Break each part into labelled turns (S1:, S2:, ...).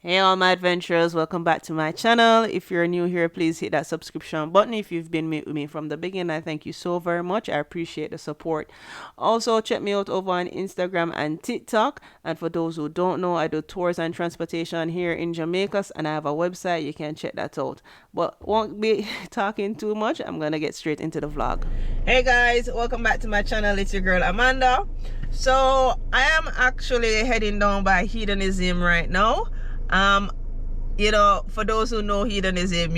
S1: Hey all my adventurers, welcome back to my channel. If you're new here, please hit that subscription button. If you've been with me from the beginning, I thank you so very much. I appreciate the support. Also, check me out over on Instagram and TikTok. And for those who don't know, I do tours and transportation here in Jamaica, and I have a website. You can check that out. But won't be talking too much. I'm gonna get straight into the vlog. Hey guys, welcome back to my channel. It's your girl Amanda. So I am actually heading down by Hedonism right now. For those who know hedonism,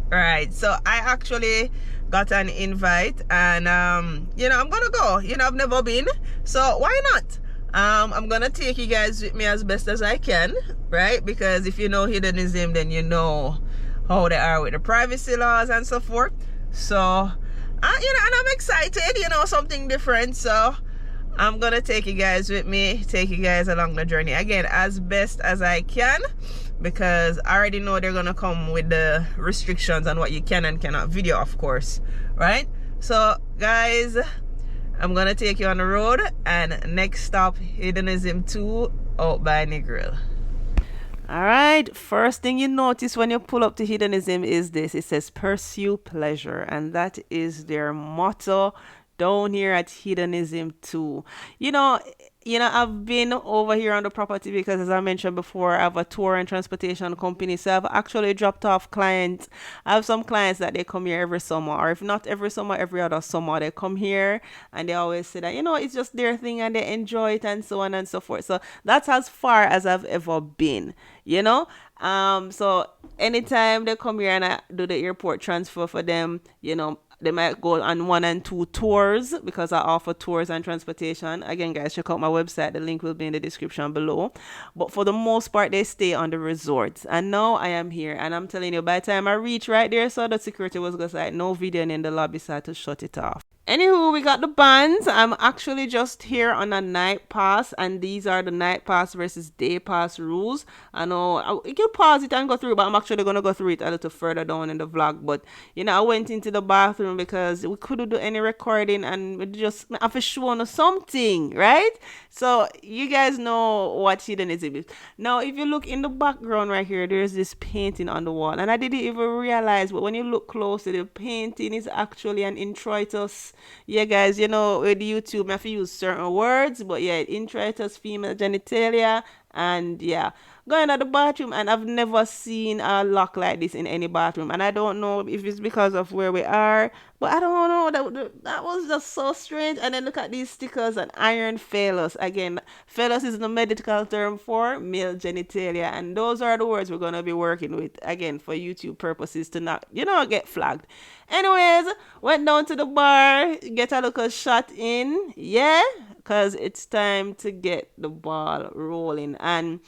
S1: right, so I actually got an invite, and I'm gonna go. I've never been, so why not? I'm gonna take you guys with me as best as I can, right? Because if you know hedonism, then you know how they are with the privacy laws and so forth. So and I'm excited, something different. So I'm gonna take you guys with me, take you guys along the journey again as best as I can, because I already know they're gonna come with the restrictions on what you can and cannot video, of course, right? So guys, I'm gonna take you on the road, and next stop, Hedonism II out by Negril. Alright, first thing you notice when you pull up to hedonism is this. It says pursue pleasure, and that is their motto down here at Hedonism II. I've been over here on the property because, as I mentioned before, I have a tour and transportation company. So I've actually dropped off clients. I have some clients that they come here every summer, or if not every summer, every other summer. They come here and they always say that, it's just their thing and they enjoy it and so on and so forth. So that's as far as I've ever been, So anytime they come here and I do the airport transfer for them, they might go on 1 and 2 tours, because I offer tours and transportation. Again, guys, check out my website. The link will be in the description below. But for the most part, they stay on the resorts. And now I am here, and I'm telling you, by the time I reach right there, so the security was just like, no video in the lobby, so I had to shut it off. Anywho, we got the bands. I'm actually just here on a night pass, and these are the night pass versus day pass rules. I know you can pause it and go through, but I'm actually going to go through it a little further down in the vlog. But I went into the bathroom because we couldn't do any recording, and we just have to show something, right? So you guys know what hedonism is. Now, if you look in the background right here, there's this painting on the wall, and I didn't even realize, but when you look closely, the painting is actually an introitus. Yeah, guys, with YouTube, I have to use certain words, but yeah, introitus, female genitalia, and yeah, going to the bathroom, and I've never seen a lock like this in any bathroom, and I don't know if it's because of where we are, but I don't know, that was just so strange. And then look at these stickers, and iron phallus. Again, phallus is the medical term for male genitalia, and those are the words we're going to be working with, again, for YouTube purposes, to not get flagged. Anyways, went down to the bar, get a little shot in, yeah, because it's time to get the ball rolling. And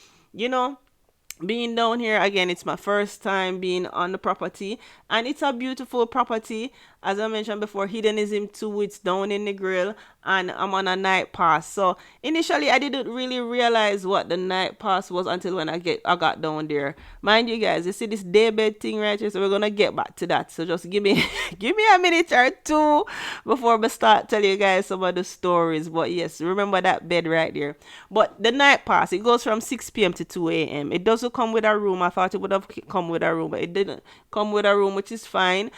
S1: being down here again, it's my first time being on the property, and it's a beautiful property. As I mentioned before, Hedonism II, it's down in Negril, and I'm on a night pass. So initially I didn't really realize what the night pass was until when I got down there. Mind you guys, you see this daybed thing right here, so we're gonna get back to that. So just give me give me a minute or two before we start telling you guys some of the stories. But yes, remember that bed right there. But the night pass, it goes from 6 p.m. to 2 a.m. It doesn't come with a room. I thought it would have come with a room, but it didn't come with a room, which is fine.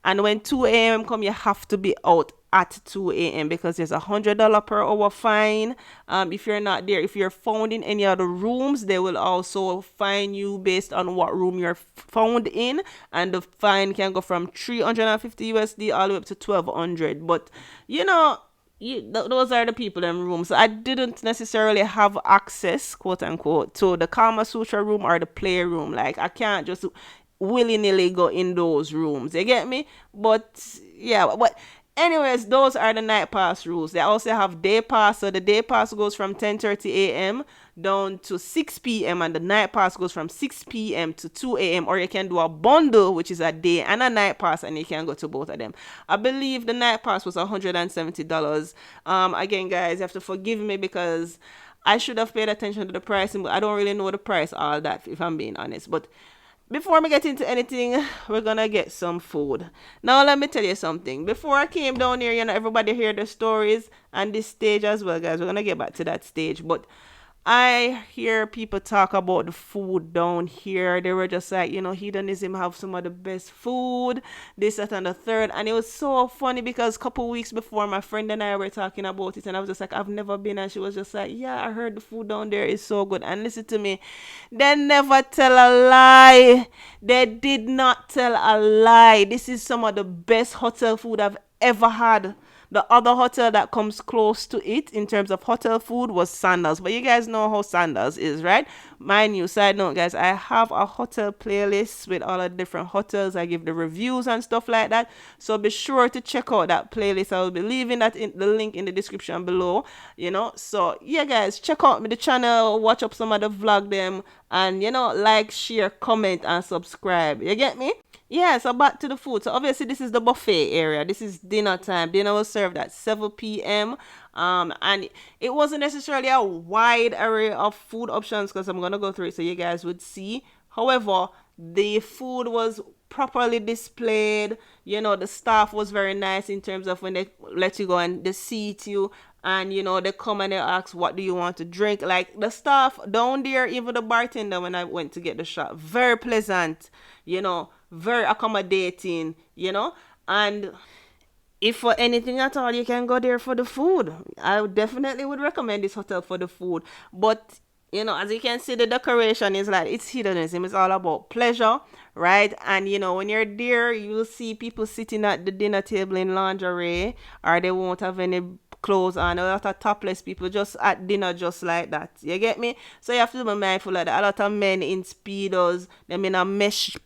S1: And when 2 a.m. come, you have to be out at 2 a.m. because there's $100 per hour fine. If you're not there, if you're found in any other rooms, they will also fine you based on what room you're found in, and the fine can go from 350 USD all the way up to 1200. But those are the people in rooms. So I didn't necessarily have access, quote unquote, to the Kama Sutra room or the playroom. Like, I can't just willy-nilly go in those rooms, you get me? But yeah, but anyways, those are the night pass rules. They also have day pass. So the day pass goes from 10:30 a.m. down to 6 p.m. and the night pass goes from 6 p.m. to 2 a.m. Or you can do a bundle, which is a day and a night pass, and you can go to both of them. I believe the night pass was $170. Again, guys, you have to forgive me because I should have paid attention to the pricing, but I don't really know the price all that, if I'm being honest. But before we get into anything, we're gonna get some food. Now let me tell you something. Before I came down here, everybody heard the stories and this stage as well, guys. We're gonna get back to that stage. But I hear people talk about the food down here. They were just like, hedonism have some of the best food, this, that, and the third. And it was so funny because a couple weeks before, my friend and I were talking about it, and I was just like, I've never been. And she was just like, yeah, I heard the food down there is so good. And listen to me, they never tell a lie. They did not tell a lie. This is some of the best hotel food I've ever had. The other hotel that comes close to it in terms of hotel food was Sandals. But you guys know how Sandals is, right? Mind you, side note, guys, I have a hotel playlist with all the different hotels. I give the reviews and stuff like that. So be sure to check out that playlist. I will be leaving that in the link in the description below. So yeah, guys, check out the channel, watch up some of the vlog them, and like, share, comment, and subscribe. You get me? Yeah, so back to the food. So obviously this is the buffet area. This is dinner time. Dinner was served at 7 p.m. And it wasn't necessarily a wide array of food options because I'm gonna go through it so you guys would see. However, the food was properly displayed. The staff was very nice in terms of when they let you go and they seat you, and they come and they ask, what do you want to drink? Like, the staff down there, even the bartender, when I went to get the shot, very pleasant, very accommodating, and if for anything at all, you can go there for the food. I definitely would recommend this hotel for the food. But as you can see, the decoration is like, it's hedonism. It's all about pleasure, right? And when you're there, you'll see people sitting at the dinner table in lingerie, or they won't have any clothes on. A lot of topless people just at dinner, just like that. You get me? So you have to be mindful of that. A lot of men in speedos, them in a mesh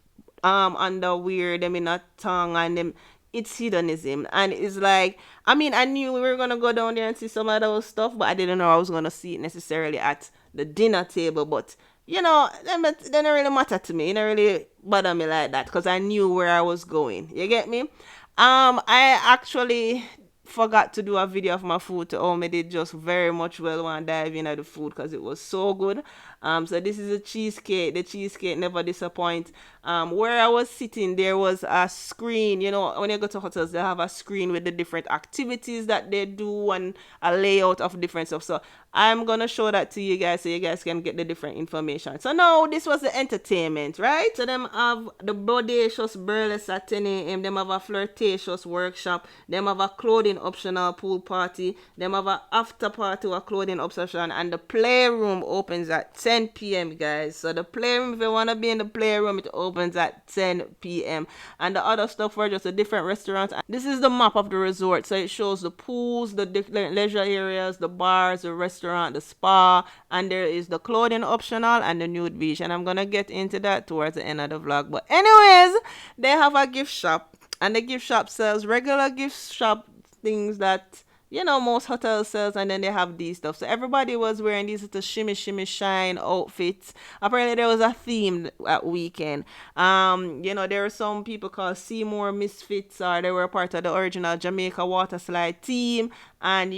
S1: underwear, them in a tongue, and them. It's hedonism. And it's like, I knew we were gonna go down there and see some of those stuff, but I didn't know I was gonna see it necessarily at the dinner table. But they didn't really matter to me. It didn't really bother me like that because I knew where I was going. You get me? I actually forgot to do a video of my food to home. I did just very much well want to dive into the food because it was so good. So this is a cheesecake. The cheesecake never disappoints. Where I was sitting, there was a screen. When you go to hotels, they have a screen with the different activities that they do and a layout of different stuff. So I'm gonna show that to you guys so you guys can get the different information. So now this was the entertainment, right? So them have the bodacious burlesque at 10 a.m. Them have a flirtatious workshop. Them have a clothing optional pool party. Them have a after party or clothing option, and the playroom opens at 10 p.m. guys. So the playroom, if you want to be in the playroom, it opens at 10 p.m. and the other stuff were just a different restaurants. This is the map of the resort, so it shows the pools, the different leisure areas, the bars, the restaurant, the spa, and there is the clothing optional and the nude beach, and I'm gonna get into that towards the end of the vlog. But anyways, they have a gift shop, and the gift shop sells regular gift shop things that most hotels sells, and then they have these stuff. So everybody was wearing these little shimmy shine outfits. Apparently there was a theme at weekend. There were some people called Seymour Misfits, or they were part of the original Jamaica water slide team, and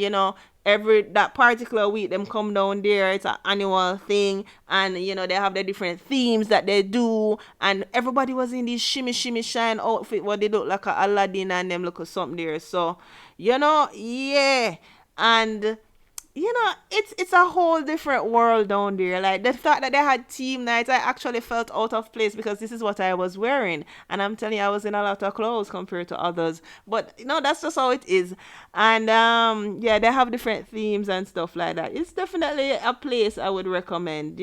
S1: every that particular week them come down there. It's an annual thing, and they have the different themes that they do, and everybody was in these shimmy shine outfit where they look like a Aladdin and them look or something there. So yeah, and it's a whole different world down there. Like, the fact that they had team nights, I actually felt out of place because this is what I was wearing, and I'm telling you, I was in a lot of clothes compared to others. But that's just how it is. And yeah, they have different themes and stuff like that. It's definitely a place I would recommend.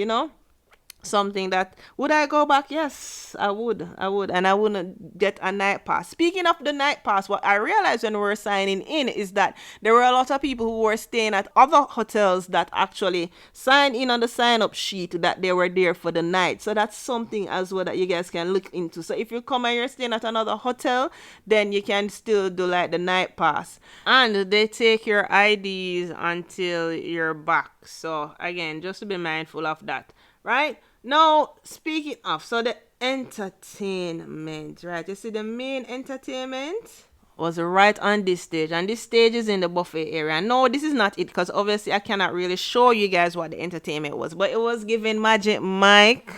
S1: Something that, would I go back? Yes, I would, and I wouldn't get a night pass. Speaking of the night pass, what I realized when we were signing in is that there were a lot of people who were staying at other hotels that actually signed in on the sign up sheet that they were there for the night. So that's something as well that you guys can look into. So if you come and you're staying at another hotel, then you can still do like the night pass, and they take your IDs until you're back. So again, just to be mindful of that, right? Now, speaking of, so the entertainment, right? You see, the main entertainment was right on this stage, and this stage is in the buffet area. No, this is not it, because obviously I cannot really show you guys what the entertainment was, but it was giving Magic Mike.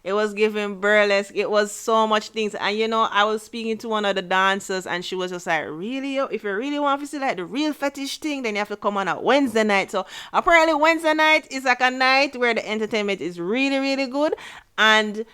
S1: it was giving burlesque, it was so much things. And you know, I was speaking to one of the dancers and she was just like, really, yo, if you really want to see like the real fetish thing, then you have to come on a Wednesday night. So apparently Wednesday night is like a night where the entertainment is really, really good. And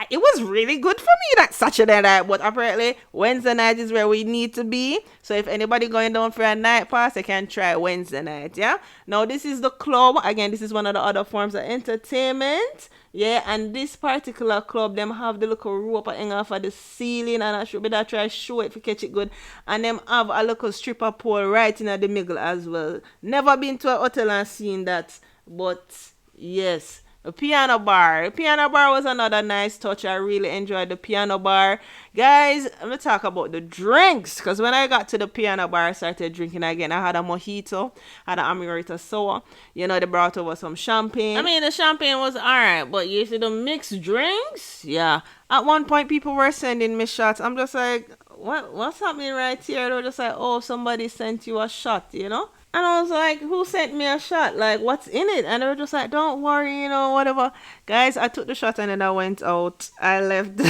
S1: it was really good for me that Saturday night, but apparently Wednesday night is where we need to be. So if anybody going down for a night pass, they can try Wednesday night. Yeah, now this is the club again. This is one of the other forms of entertainment. Yeah, and this particular club, them have the little rope hanging off of the ceiling, and I should be that try show it to catch it good. And them have a little stripper pole right in the middle as well. Never been to a hotel and seen that, but yes. A piano bar. The piano bar was another nice touch. I really enjoyed the piano bar. Guys, let me talk about the drinks. Because when I got to the piano bar, I started drinking again. I had a mojito, had an amandas876 sour. You know, they brought over some champagne. I mean, the champagne was alright, but you see the mixed drinks? Yeah. At one point, people were sending me shots. I'm just like, what's happening right here? They were just like, oh, somebody sent you a shot, you know? And I was like, who sent me a shot? Like, what's in it? And they were just like, don't worry, you know, whatever. Guys, I took the shot and then I went out. I left.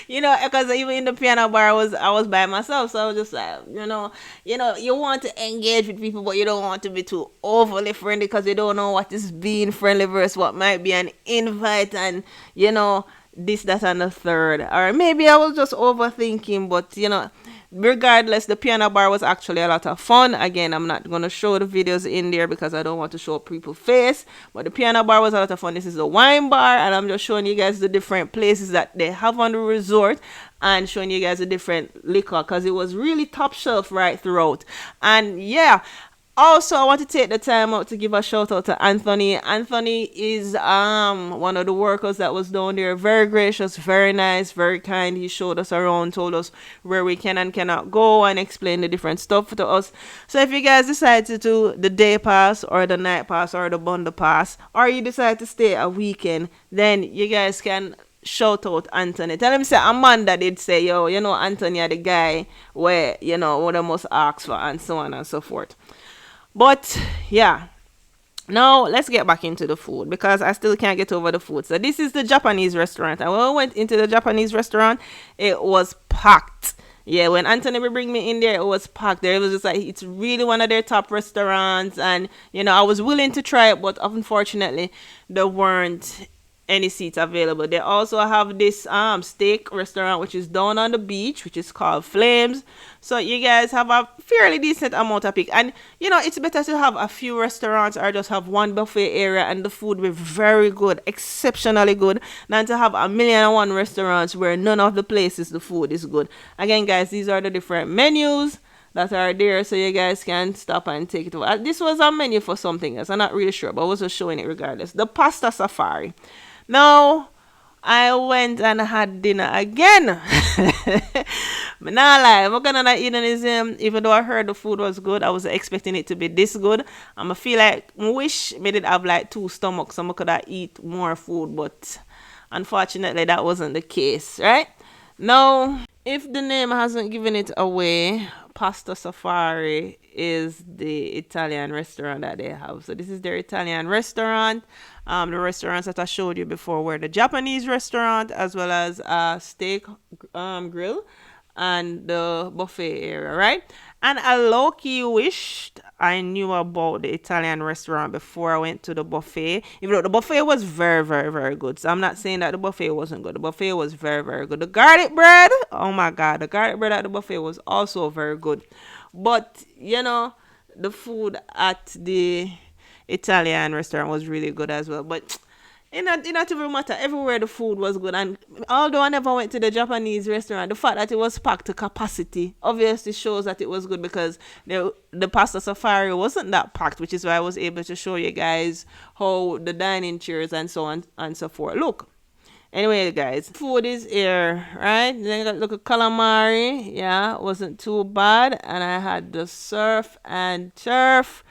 S1: You know, because even in the piano bar, I was by myself. So I was just like, you know, you want to engage with people, but you don't want to be too overly friendly because you don't know what is being friendly versus what might be an invite and, you know, this, that, and the third. Or maybe I was just overthinking, but, you know, regardless, the piano bar was actually a lot of fun. Again, I'm not going to show the videos in there because I don't want to show people's face, but the piano bar was a lot of fun. This is the wine bar, and I'm just showing you guys the different places that they have on the resort and showing you guys the different liquor because it was really top shelf right throughout. And yeah, also, I want to take the time out to give a shout out to Anthony. Anthony is one of the workers that was down there. Very gracious, very nice, very kind. He showed us around, told us where we can and cannot go, and explained the different stuff to us. So if you guys decide to do the day pass or the night pass or the bundle pass, or you decide to stay a weekend, then you guys can shout out Anthony. Tell him say Amanda did say, yo, you know, Anthony are the guy where, you know, what I must ask for and so on and so forth. But yeah, now let's get back into the food because I still can't get over the food. So this is the Japanese restaurant, and when I went into the Japanese restaurant, it was packed. Yeah, when Anthony would bring me in there, it was packed. There, it was just like, it's really one of their top restaurants, and you know, I was willing to try it, but unfortunately there weren't any seats available. They also have this steak restaurant which is down on the beach, which is called Flames. So you guys have a fairly decent amount of pick, and you know, it's better to have a few restaurants or just have one buffet area and the food be very good, exceptionally good, than to have 1,000,001 restaurants where none of the places the food is good. Again, guys, these are the different menus that are there, so you guys can stop and take it over. This was a menu for something else, I'm not really sure, but I was just showing it regardless. The pasta safari. Now, I went and had dinner again. But not lie, I'm gonna not Hedonism. Even though I heard the food was good, I was expecting it to be this good. I feel like I wish me did have like 2 stomachs so I could have eat more food, but unfortunately that wasn't the case, right? Now, if the name hasn't given it away, Pasta Safari is the Italian restaurant that they have. So this is their Italian restaurant. The restaurants that I showed you before were the Japanese restaurant as well as steak grill and the buffet area, right? And I low-key wished I knew about the Italian restaurant before I went to the buffet. Even though the buffet was very, very, very good. So I'm not saying that the buffet wasn't good. The buffet was very, very good. The garlic bread, oh my God, the garlic bread at the buffet was also very good. But, you know, the food at the Italian restaurant was really good as well. But it not even matter. Everywhere the food was good. And although I never went to the Japanese restaurant, the fact that it was packed to capacity obviously shows that it was good, because the pasta safari wasn't that packed, which is why I was able to show you guys how the dining chairs and so on and so forth look. Anyway, guys, food is here, right? Then got look at calamari. Yeah, wasn't too bad. And I had the surf and turf.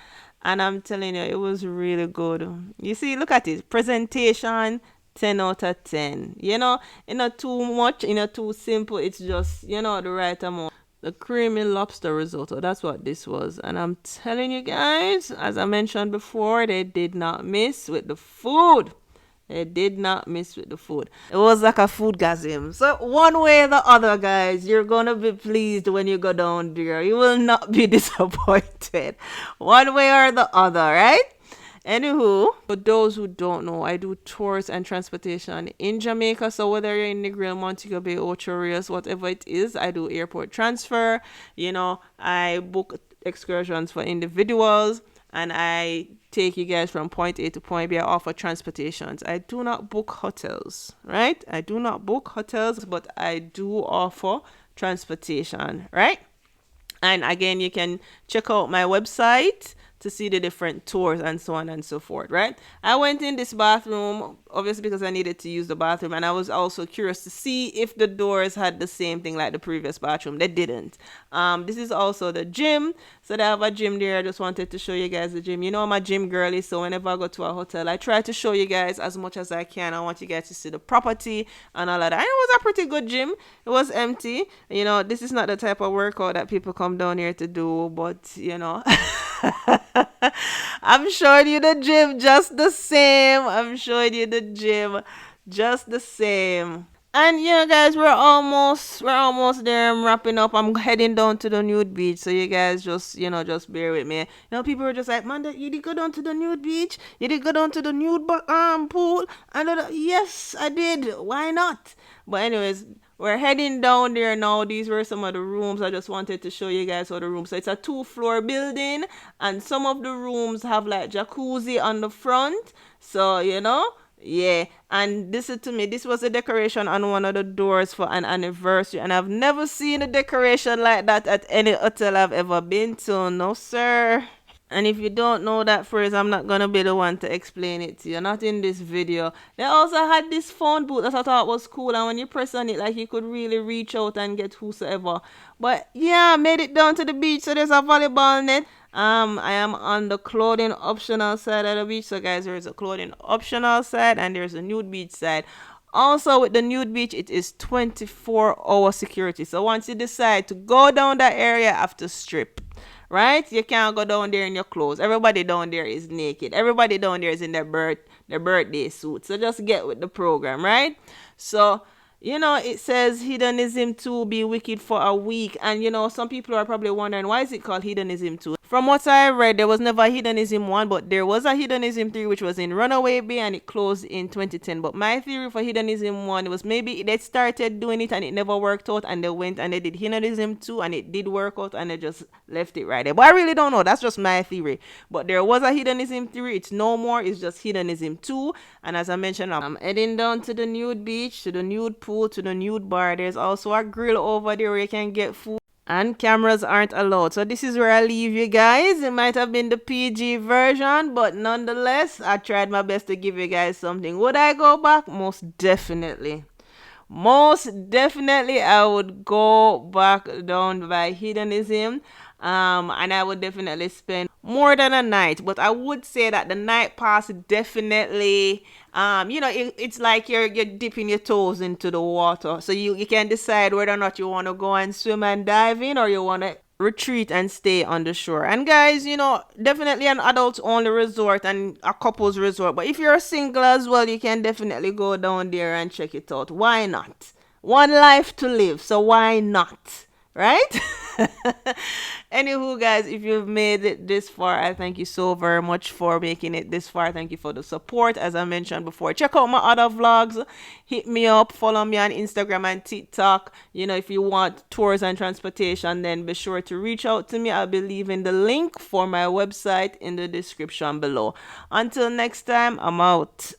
S1: And I'm telling you, it was really good. You see, look at it. Presentation, 10 out of 10. You know, it's not too much, too simple. It's just, the right amount. The creamy lobster risotto, that's what this was. And I'm telling you guys, as I mentioned before, they did not miss with the food. It did not miss with the food. It was like a food gasm. So one way or the other, guys, you're gonna be pleased when you go down there. You will not be disappointed. One way or the other, right? Anywho, for those who don't know, I do tours and transportation in Jamaica. So whether you're in Negril, Montego Bay, Ocho Rios, whatever it is, I do airport transfer. I book excursions for individuals, and I take you guys from point A to point B. I offer transportations. I do not book hotels, right? I do not book hotels, but I do offer transportation, right? And again, you can check out my website to see the different tours and so on and so forth, right? I went in this bathroom, obviously because I needed to use the bathroom, and I was also curious to see if the doors had the same thing like the previous bathroom. They didn't. This is also the gym. So they have a gym there. I just wanted to show you guys the gym. I'm a gym girly, so whenever I go to a hotel, I try to show you guys as much as I can. I want you guys to see the property and all of that. And it was a pretty good gym. It was empty. This is not the type of workout that people come down here to do, but I'm showing you the gym just the same. I'm showing you the gym just the same. And guys, we're almost there. I'm wrapping up. I'm heading down to the Nude beach. So you guys just bear with me. People were just like, man, you did go down to the Nude beach? You did go down to the Nude pool? And yes, I did. Why not? But anyways, we're heading down there now. These were some of the rooms. I just wanted to show you guys how the rooms. So it's a 2-floor building, and some of the rooms have like jacuzzi on the front. So yeah. And this was a decoration on one of the doors for an anniversary, and I've never seen a decoration like that at any hotel I've ever been to. No, sir. And if you don't know that phrase, I'm not going to be the one to explain it to you. Not in this video. They also had this phone booth that I thought was cool. And when you press on it, like you could really reach out and get whosoever. But yeah, I made it down to the beach. So there's a volleyball net. I am on the clothing optional side of the beach. So guys, there's a clothing optional side and there's a nude beach side. Also with the nude beach, it is 24-hour security. So once you decide to go down that area, you have to strip. Right? You can't go down there in your clothes. Everybody down there is naked. Everybody down there is in their birthday suit. So just get with the program, right? So, it says Hedonism II be wicked for a week. And, some people are probably wondering, why is it called Hedonism II? From what I read, there was never a Hedonism 1, but there was a Hedonism 3, which was in Runaway Bay, and it closed in 2010. But my theory for Hedonism 1 was maybe they started doing it and it never worked out, and they went and they did Hedonism 2 and it did work out, and they just left it right there. But I really don't know. That's just my theory. But there was a Hedonism 3. It's no more. It's just Hedonism 2. And as I mentioned, I'm heading down to the nude beach, to the nude pool, to the nude bar. There's also a grill over there where you can get food. And cameras aren't allowed. So this is where I leave you guys. It might have been the PG version, but nonetheless, I tried my best to give you guys something. Would I go back? Most definitely. Most definitely, I would go back down by Hedonism. And I would definitely spend more than a night. But I would say that the night pass definitely, it's like you're dipping your toes into the water. So you can decide whether or not you want to go and swim and dive in, or you want to retreat and stay on the shore. And guys, definitely an adults only resort and a couples resort. But if you're single as well, you can definitely go down there and check it out. Why not? One life to live, so why not? Right? Anywho, guys, if you've made it this far, I thank you so very much for making it this far. Thank you for the support. As I mentioned before, check out my other vlogs. Hit me up, follow me on Instagram and TikTok. If you want tours and transportation, then be sure to reach out to me. I'll be leaving the link for my website in the description below. Until next time, I'm out.